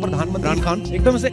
प्रधानमंत्री इमरान खान एकदम से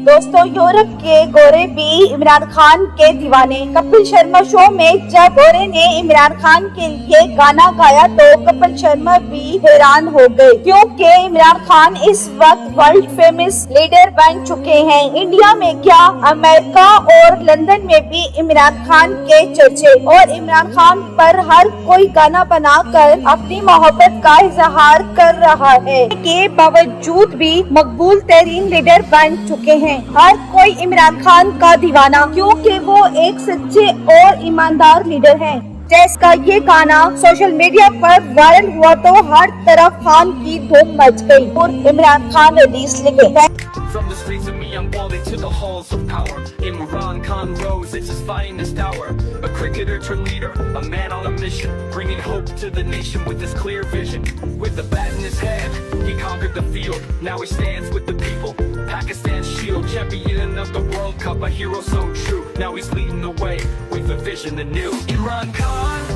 दोस्तों, यूरोप के गोरे भी इमरान खान के दीवाने। कपिल शर्मा शो में जब गोरे ने इमरान खान के लिए गाना गाया तो कपिल शर्मा भी हैरान हो गए, क्योंकि इमरान खान इस वक्त वर्ल्ड फेमस लीडर बन चुके हैं। इंडिया में क्या, अमेरिका और लंदन में भी इमरान खान के चर्चे, और इमरान खान पर हर कोई गाना बनाकर अपनी मोहब्बत का इजहार कर रहा है। के बावजूद भी मकबूल तरीन लीडर बन चुके हैं। हर कोई इमरान खान का दीवाना, क्योंकि वो एक सच्चे और ईमानदार लीडर हैं। जिसका ये गाना सोशल मीडिया पर वायरल हुआ तो हर तरफ खान की धूम मच गई। और इमरान खान हदीस लिखे, From the streets of Myanmar to the halls of power, Imran Khan rose, it's his finest hour. A cricketer turned leader, a man on a mission, bringing hope to the nation with his clear vision. With the bat in his hand, he conquered the field. Now he stands with the people, Pakistan's shield, champion of the World Cup, a hero so true. Now he's leading the way with a vision anew. Imran Khan,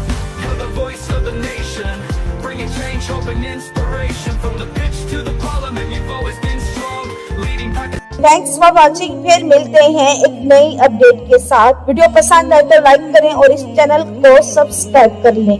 you're the voice of the nation, bringing change, hope and inspiration. From the pitch to the parliament, you've always been strong, leading Pakistan. Thanks for watching. फिर मिलते हैं एक नई update के साथ। Video पसंद आए तो लाइक करें और इस चैनल को सब्सक्राइब कर लें।